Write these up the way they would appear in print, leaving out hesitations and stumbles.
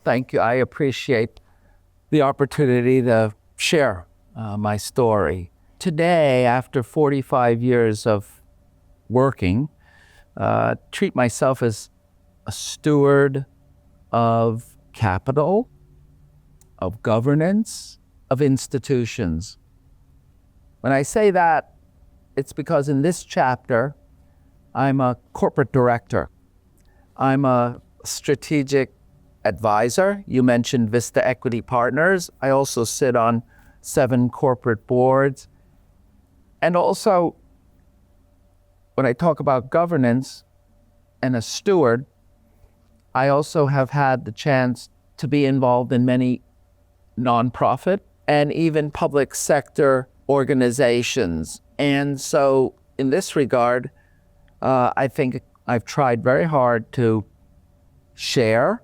Thank you. I appreciate the opportunity to share my story. Today, after 45 years of working, treat myself as a steward of capital, of governance, of institutions. When I say that, it's because in this chapter, I'm a corporate director. I'm a strategic advisor. You mentioned Vista Equity Partners. I also sit on 7 corporate boards. And also, when I talk about governance and a steward, I also have had the chance to be involved in many nonprofit and even public sector organizations. And so in this regard, I think I've tried very hard to share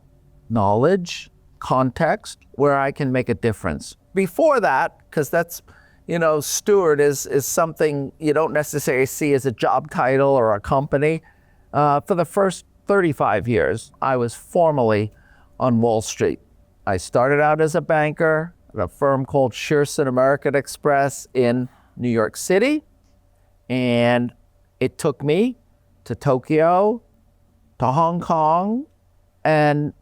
knowledge, context, where I can make a difference. Before that, because that's, steward is something you don't necessarily see as a job title or a company. For the first 35 years, I was formally on Wall Street. I started out as a banker at a firm called Shearson American Express in New York City. And it took me to Tokyo, to Hong Kong, and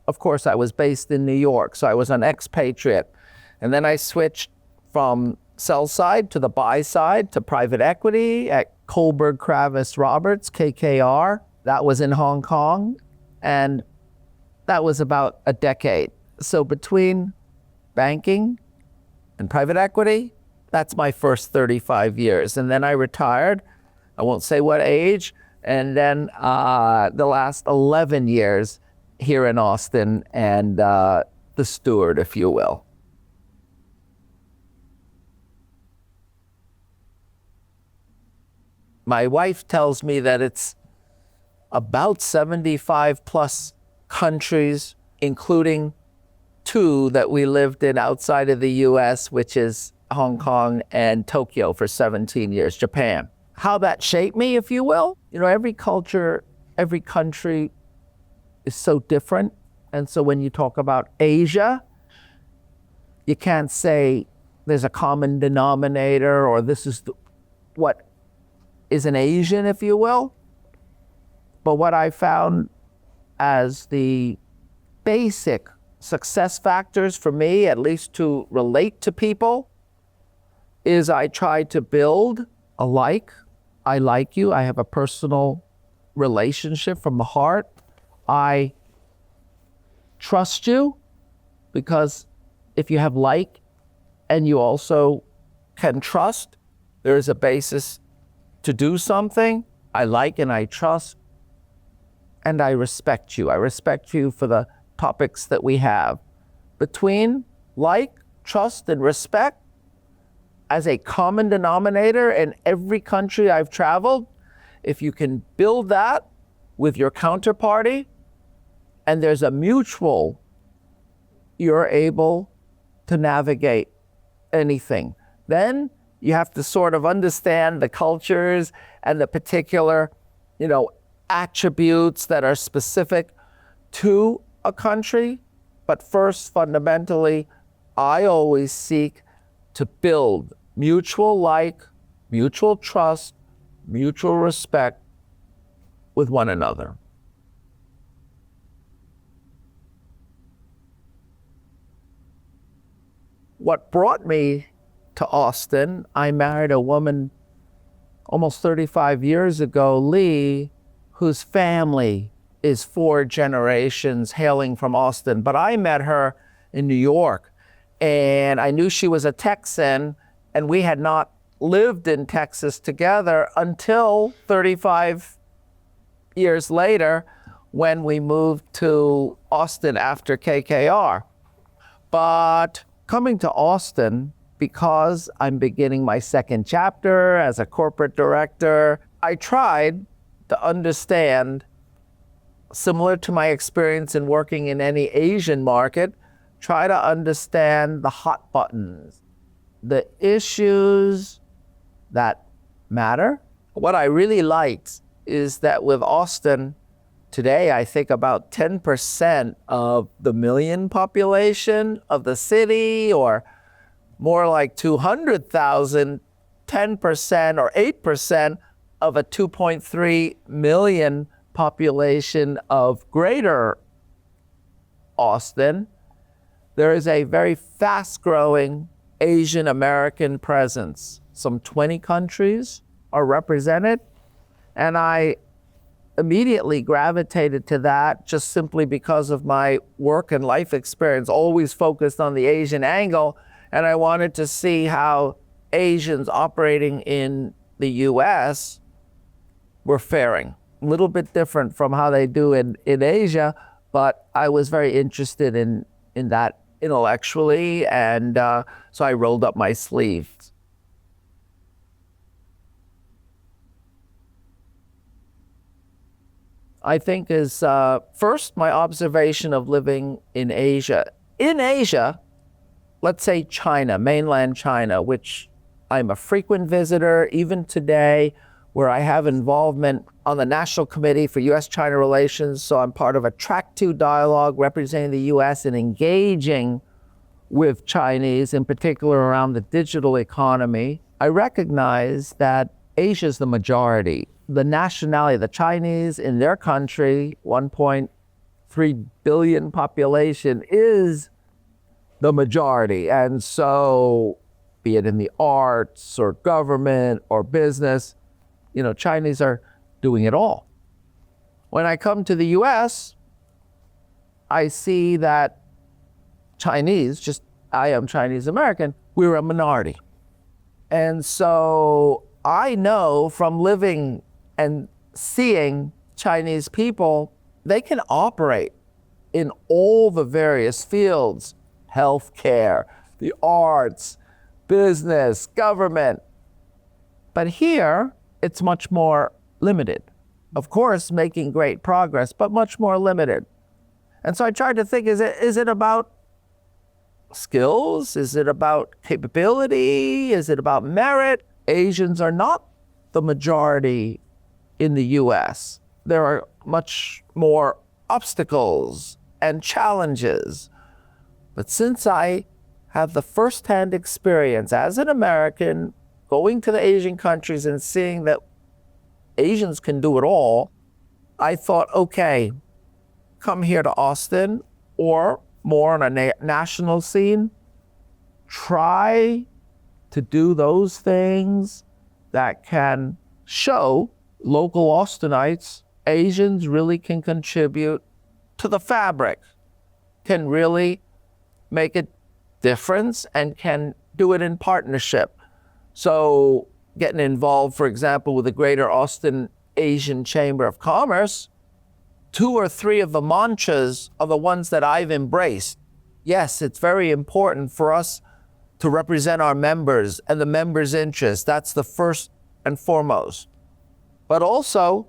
of course I was based in New York, so I was an expatriate. And then I switched from sell side to the buy side to private equity at Kohlberg Kravis Roberts, KKR. That was in Hong Kong, and that was about a decade. So between banking and private equity, that's my first 35 years. And then I retired, I won't say what age, and then the last 11 years here in Austin and the steward, if you will. My wife tells me that it's about 75 plus countries, including 2 that we lived in outside of the US, which is Hong Kong and Tokyo for 17 years, Japan. How that shaped me, if you will. Every culture, every country is so different. And so when you talk about Asia, you can't say there's a common denominator or this is what is an Asian, if you will. But what I found as the basic success factors for me, at least to relate to people, is I try to build a like. I like you. I have a personal relationship from the heart. I trust you, because if you have like and you also can trust, there is a basis to do something. I like and I trust, and I respect you. I respect you for the topics that we have. Between like, trust, and respect, as a common denominator in every country I've traveled, if you can build that with your counterparty, and there's a mutual, you're able to navigate anything. Then you have to sort of understand the cultures and the particular, attributes that are specific to a country. But first, fundamentally, I always seek to build mutual like, mutual trust, mutual respect with one another. What brought me to Austin, I married a woman almost 35 years ago, Lee, whose family is 4 generations hailing from Austin. But I met her in New York, and I knew she was a Texan, and we had not lived in Texas together until 35 years later when we moved to Austin after KKR. But coming to Austin, because I'm beginning my 2nd chapter as a corporate director, I tried to understand, similar to my experience in working in any Asian market, try to understand the hot buttons, the issues that matter. What I really liked is that with Austin, today, I think about 10% of the million population of the city, or more like 200,000, 10% or 8% of a 2.3 million population of greater Austin. There is a very fast-growing Asian American presence. Some 20 countries are represented, and I immediately gravitated to that just simply because of my work and life experience, always focused on the Asian angle, and I wanted to see how Asians operating in the US were faring. A little bit different from how they do in Asia, but I was very interested in that intellectually, and so I rolled up my sleeves. I think is first my observation of living in Asia. In Asia, let's say China, mainland China, which I'm a frequent visitor, even today, where I have involvement on the National Committee for U.S.-China Relations, so I'm part of a Track 2 dialogue representing the U.S. and engaging with Chinese, in particular around the digital economy. I recognize that Asia's the majority. The nationality, the Chinese in their country, 1.3 billion population, is the majority. And so, be it in the arts or government or business, Chinese are doing it all. When I come to the US, I see that Chinese, I am Chinese American, we're a minority. And so I know from living and seeing Chinese people, they can operate in all the various fields: healthcare, the arts, business, government. But here, it's much more limited. Of course, making great progress, but much more limited. And so I tried to think, is it about skills? Is it about capability? Is it about merit? Asians are not the majority in the US. There are much more obstacles and challenges. But since I have the firsthand experience as an American going to the Asian countries and seeing that Asians can do it all, I thought, okay, come here to Austin, or more on a national scene, try to do those things that can show local Austinites Asians really can contribute to the fabric, can really make a difference, and can do it in partnership. So getting involved, for example, with the Greater Austin Asian Chamber of Commerce, 2 or 3 of the mantras are the ones that I've embraced. Yes, it's very important for us to represent our members and the members' interests. That's the first and foremost. But also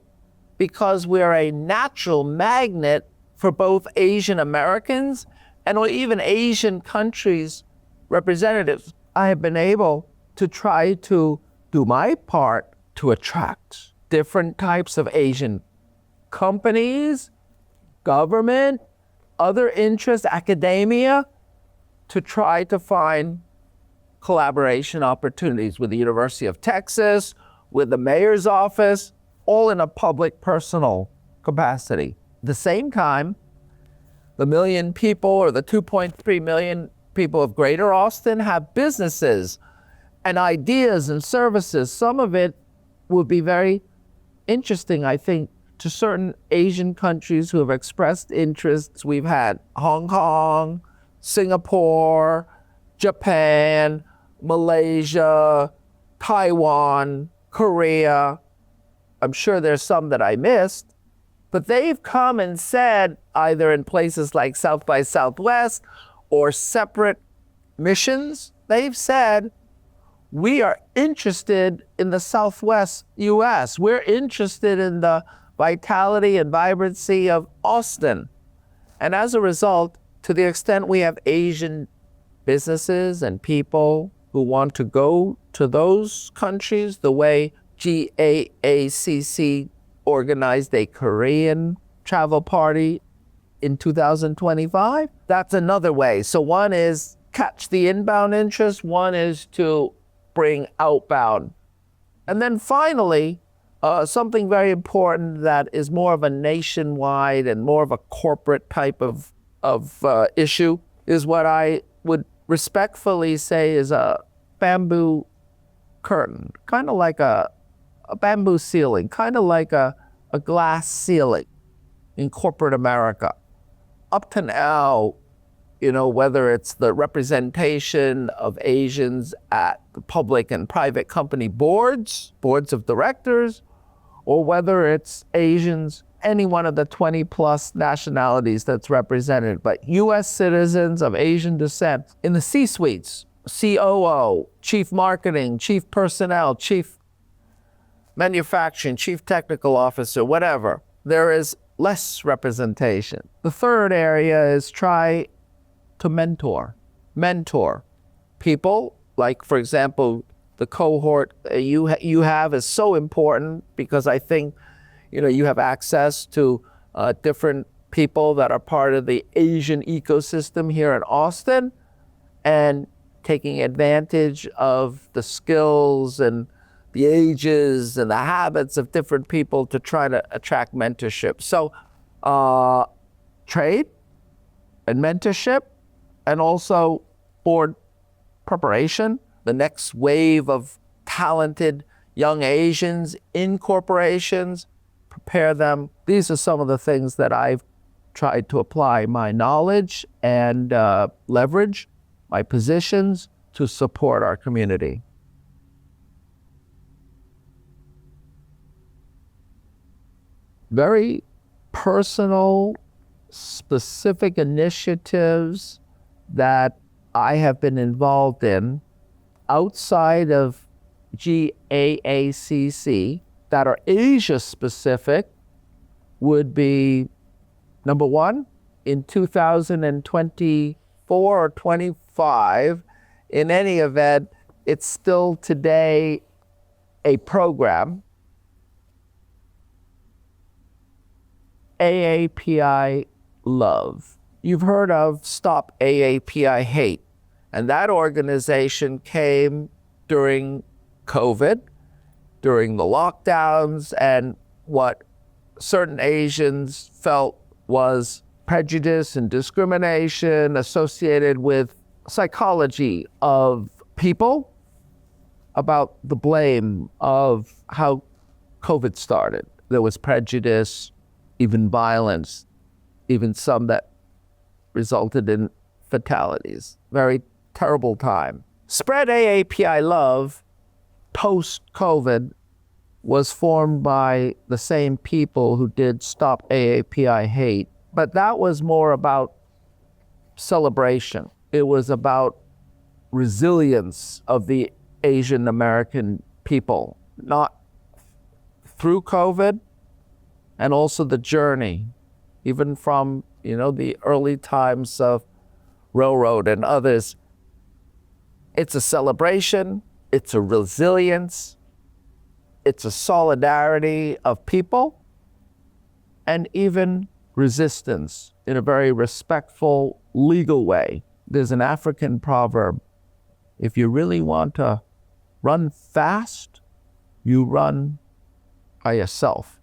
because we're a natural magnet for both Asian Americans and even Asian countries' representatives. I have been able to try to do my part to attract different types of Asian companies, government, other interests, academia, to try to find collaboration opportunities with the University of Texas, with the mayor's office, all in a public personal capacity. At the same time, the million people, or the 2.3 million people of Greater Austin, have businesses and ideas and services. Some of it will be very interesting, I think, to certain Asian countries who have expressed interests. We've had Hong Kong, Singapore, Japan, Malaysia, Taiwan, Korea. I'm sure there's some that I missed, but they've come and said, either in places like South by Southwest or separate missions, they've said, we are interested in the Southwest US. We're interested in the vitality and vibrancy of Austin. And as a result, to the extent we have Asian businesses and people who want to go to those countries, the way GAACC organized a Korean travel party in 2025. That's another way. So one is catch the inbound interest, one is to bring outbound. And then finally, something very important that is more of a nationwide and more of a corporate type of issue is what I would respectfully say is a bamboo curtain, kind of like a bamboo ceiling, kind of like a glass ceiling in corporate America. Up to now, whether it's the representation of Asians at the public and private company boards of directors, or whether it's Asians, any one of the 20 plus nationalities that's represented, but US citizens of Asian descent in the C-suites, COO, chief marketing, chief personnel, chief manufacturing, chief technical officer, whatever, there is less representation. The third area is try to mentor people, like, for example, the cohort you have is so important because I think, you have access to different people that are part of the Asian ecosystem here in Austin, and taking advantage of the skills and the ages and the habits of different people to try to attract mentorship. So trade and mentorship, and also board preparation, the next wave of talented young Asians in corporations, prepare them. These are some of the things that I've tried to apply my knowledge and leverage my positions to support our community. Very personal, specific initiatives that I have been involved in outside of GAACC that are Asia specific would be, number one, in 2024 or 25, in any event, it's still today a program, AAPI LOVE. You've heard of Stop AAPI Hate, and that organization came during COVID, during the lockdowns, and what certain Asians felt was prejudice and discrimination associated with psychology of people about the blame of how COVID started. There was prejudice, even violence, even some that resulted in fatalities. Very terrible time. Spread AAPI Love, post-COVID, was formed by the same people who did Stop AAPI Hate, but that was more about celebration. It was about resilience of the Asian American people, not through COVID, and also the journey, even from, the early times of railroad and others. It's a celebration, it's a resilience, it's a solidarity of people, and even resistance in a very respectful, legal way. There's an African proverb: if you really want to run fast, you run by yourself.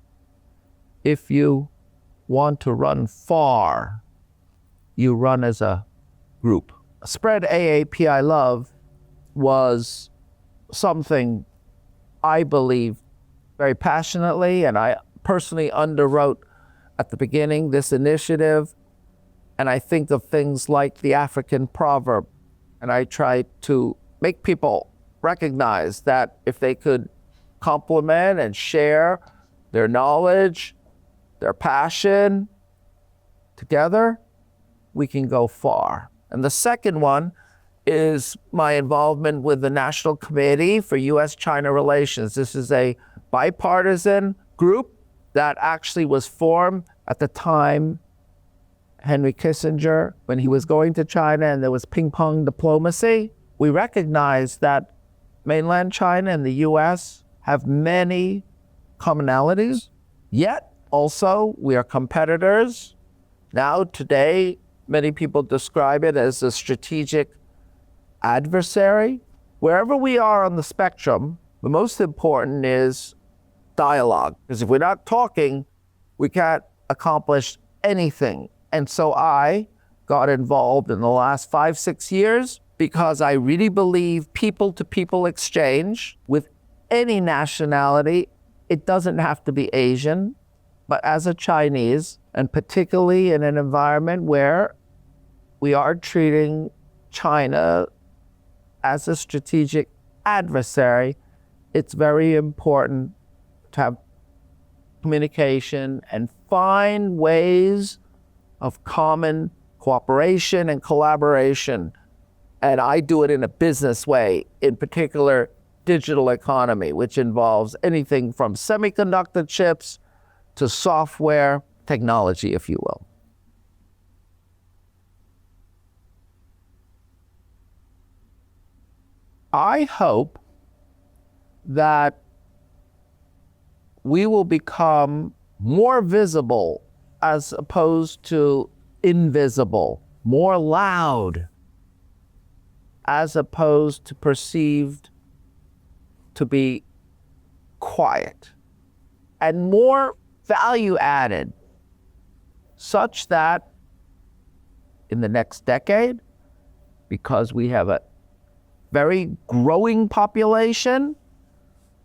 If you want to run far, you run as a group. Spread AAPI Love was something I believe very passionately, and I personally underwrote at the beginning this initiative, and I think of things like the African proverb, and I try to make people recognize that if they could complement and share their knowledge, their passion together, we can go far. And the second one is my involvement with the National Committee for U.S.-China Relations. This is a bipartisan group that actually was formed at the time Henry Kissinger, when he was going to China and there was ping-pong diplomacy. We recognized that mainland China and the U.S. have many commonalities, yet Also, we are competitors. Now, today, many people describe it as a strategic adversary. Wherever we are on the spectrum, the most important is dialogue. Because if we're not talking, we can't accomplish anything. And so I got involved in the last 5-6 years because I really believe people-to-people exchange with any nationality. It doesn't have to be Asian, but as a Chinese, and particularly in an environment where we are treating China as a strategic adversary, it's very important to have communication and find ways of common cooperation and collaboration. And I do it in a business way, in particular, digital economy, which involves anything from semiconductor chips to software technology, if you will. I hope that we will become more visible as opposed to invisible, more loud as opposed to perceived to be quiet, and more value added, such that in the next decade, because we have a very growing population,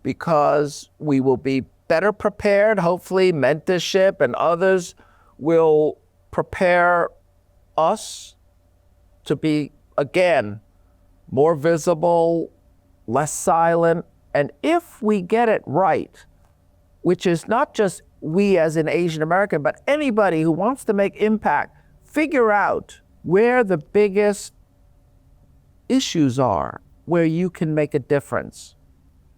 because we will be better prepared, hopefully mentorship and others will prepare us to be, again, more visible, less silent. And if we get it right, which is not just we as an Asian American, but anybody who wants to make impact, figure out where the biggest issues are, where you can make a difference.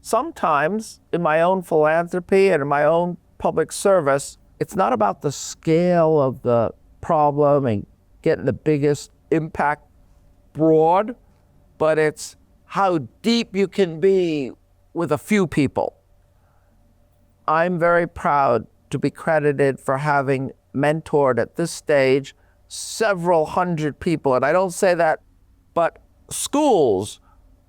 Sometimes in my own philanthropy and in my own public service, it's not about the scale of the problem and getting the biggest impact broad, but it's how deep you can be with a few people. I'm very proud to be credited for having mentored at this stage several hundred people. And I don't say that, but schools,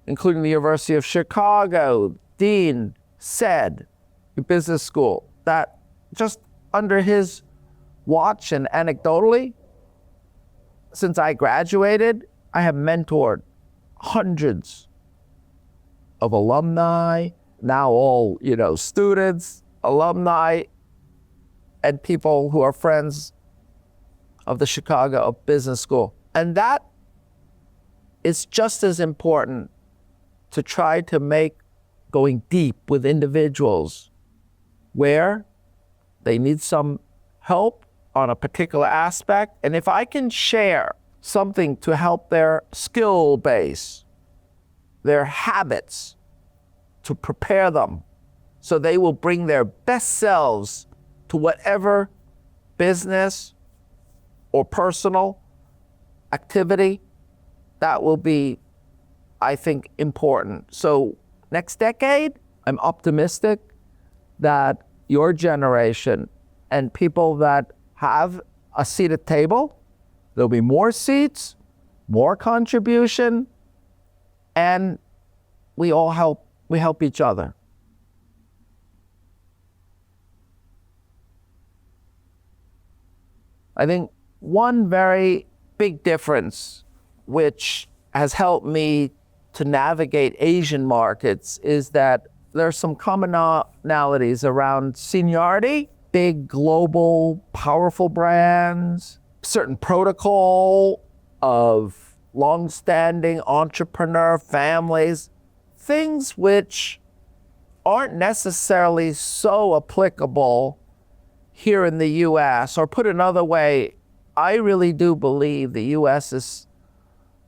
including the University of Chicago, Dean said, business school, that just under his watch and anecdotally, since I graduated, I have mentored hundreds of alumni, now all, students, alumni, and people who are friends of the Chicago Business School. And that is just as important to try to make going deep with individuals where they need some help on a particular aspect. And if I can share something to help their skill base, their habits, to prepare them so they will bring their best selves to whatever business or personal activity, that will be, I think, important. So next decade, I'm optimistic that your generation and people that have a seat at the table, there'll be more seats, more contribution, and we help each other. I think one very big difference which has helped me to navigate Asian markets is that there are some commonalities around seniority, big global powerful brands, certain protocol of long-standing entrepreneur families, things which aren't necessarily so applicable here in the US. Or put another way, I really do believe the US is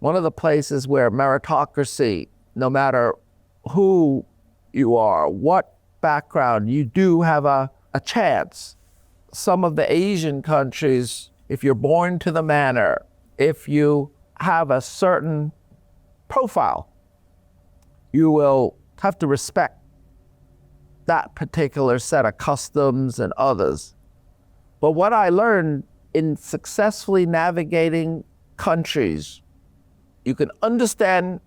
one of the places where meritocracy, no matter who you are, what background, you do have a chance. Some of the Asian countries, if you're born to the manor, if you have a certain profile, you will have to respect that particular set of customs and others. But what I learned in successfully navigating countries, you can understand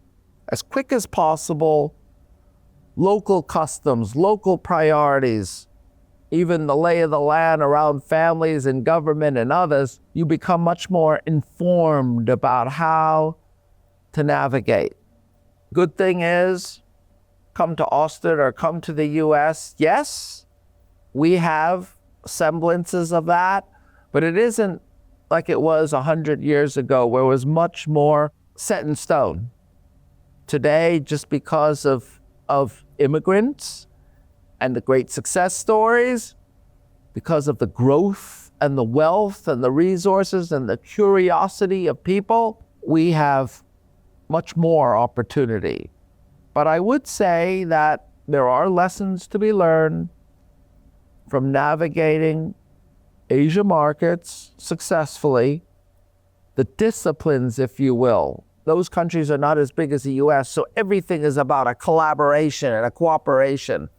as quick as possible local customs, local priorities, even the lay of the land around families and government and others. You become much more informed about how to navigate. Good thing is, come to Austin or come to the US, yes, we have semblances of that, but it isn't like it was 100 years ago where it was much more set in stone. Today, just because of immigrants and the great success stories, because of the growth and the wealth and the resources and the curiosity of people, we have much more opportunity. But I would say that there are lessons to be learned from navigating Asia markets successfully, the disciplines, if you will. Those countries are not as big as the US, so everything is about a collaboration and a cooperation,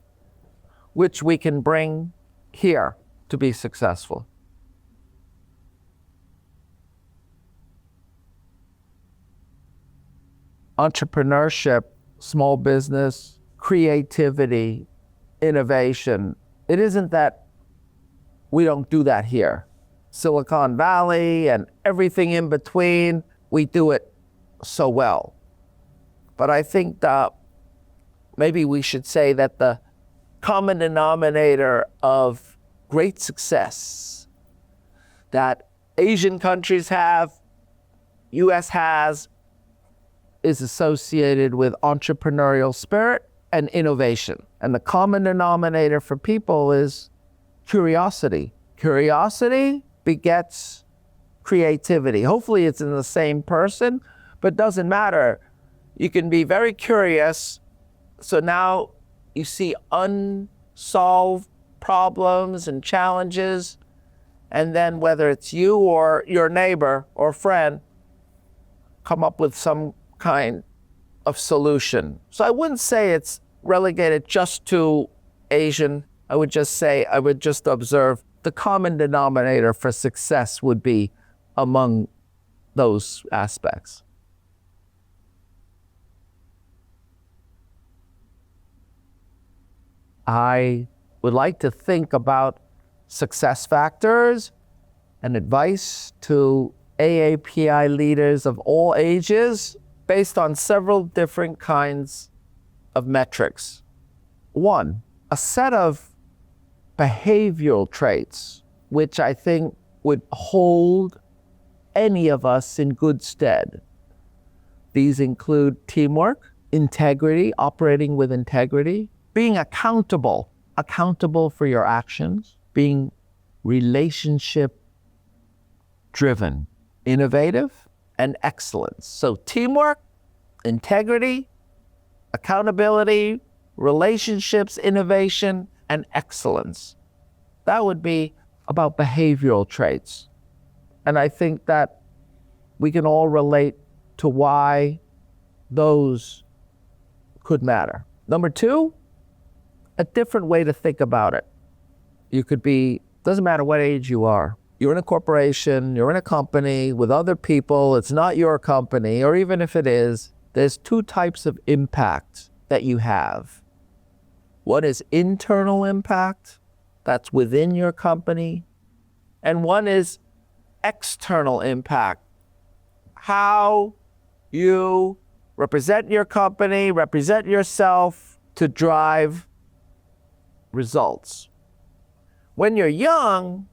which we can bring here to be successful. Entrepreneurship, small business, creativity, innovation. It isn't that we don't do that here. Silicon Valley and everything in between, we do it so well. But I think that maybe we should say that the common denominator of great success that Asian countries have, US has, is associated with entrepreneurial spirit and innovation. And the common denominator for people is curiosity. Curiosity begets creativity. Hopefully it's in the same person, but doesn't matter. You can be very curious, so now you see unsolved problems and challenges, and then whether it's you or your neighbor or friend, come up with some kind of solution. So I wouldn't say it's relegated just to Asian. I would just observe the common denominator for success would be among those aspects. I would like to think about success factors and advice to AAPI leaders of all ages based on several different kinds of metrics. One, a set of behavioral traits which I think would hold any of us in good stead. These include teamwork, integrity, operating with integrity, being accountable for your actions, being relationship driven, innovative, and excellence. So teamwork, integrity, accountability, relationships, innovation, and excellence. That would be about behavioral traits. And I think that we can all relate to why those could matter. Number two, a different way to think about it. You could be, doesn't matter what age you are. You're in a corporation, you're in a company with other people, it's not your company, or even if it is, there's two types of impact that you have. One is internal impact, that's within your company, and one is external impact. How you represent your company, represent yourself to drive results. When you're young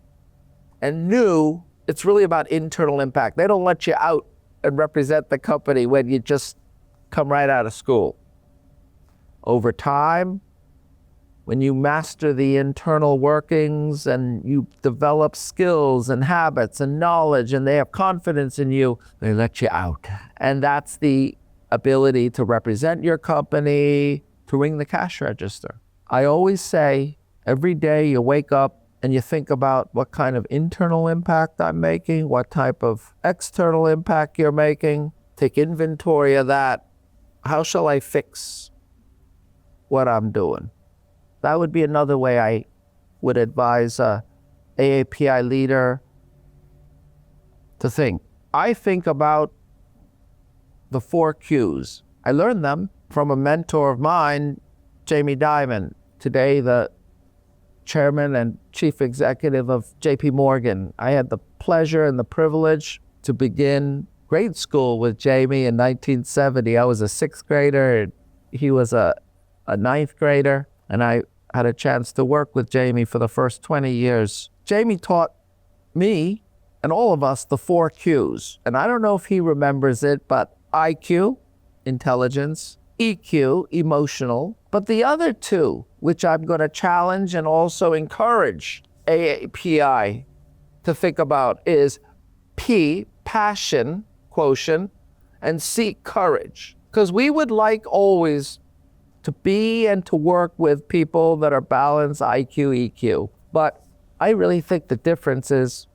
and new, it's really about internal impact. They don't let you out and represent the company when you just come right out of school. Over time, when you master the internal workings and you develop skills and habits and knowledge and they have confidence in you, they let you out. And that's the ability to represent your company, to ring the cash register. I always say, every day you wake up and you think about what kind of internal impact I'm making, what type of external impact you're making, take inventory of that. How shall I fix what I'm doing? That would be another way I would advise a AAPI leader to think. I think about the 4 Qs. I learned them from a mentor of mine, Jamie Dimon, today the chairman and chief executive of JP Morgan. I had the pleasure and the privilege to begin grade school with Jamie in 1970. I was a 6th grader, and he was a 9th grader, and I had a chance to work with Jamie for the first 20 years. Jamie taught me and all of us the 4 Qs. And I don't know if he remembers it, but IQ, intelligence, EQ, emotional. But the other 2, which I'm going to challenge and also encourage AAPI to think about, is P, passion, quotient, and C, courage. Because we would like always to be and to work with people that are balanced IQ, EQ. But I really think the difference is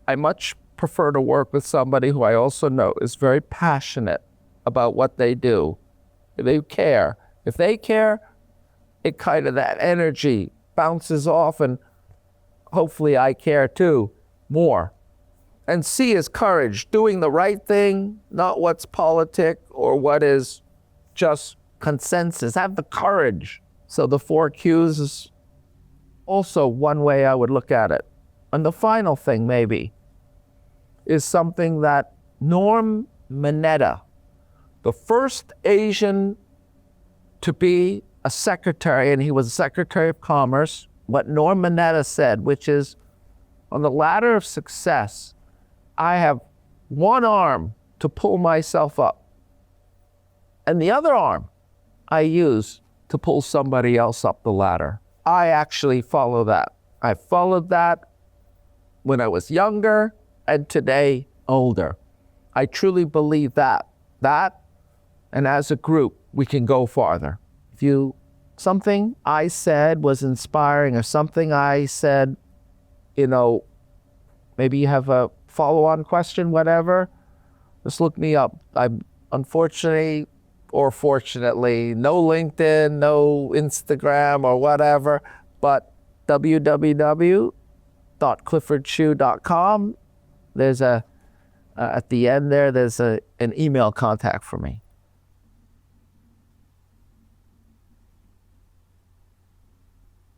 I much prefer to work with somebody who I also know is very passionate about what they do. They care. If they care, it kind of, that energy bounces off, and hopefully I care too, more. And C is courage, doing the right thing, not what's politic or what is just consensus. Have the courage. So the 4 Qs is also one way I would look at it. And the final thing maybe is something that Norman Mineta, the first Asian to be a secretary, and he was Secretary of Commerce, what Norman Mineta said, which is, on the ladder of success, I have one arm to pull myself up, and the other arm I use to pull somebody else up the ladder. I actually follow that. I followed that when I was younger and today older. I truly believe that, and as a group, we can go farther. If something I said was inspiring, or something I said, maybe you have a follow-on question, whatever, just look me up. I'm unfortunately or fortunately, no LinkedIn, no Instagram or whatever, but www.cliffordchiu.com. There's at the end there's an email contact for me.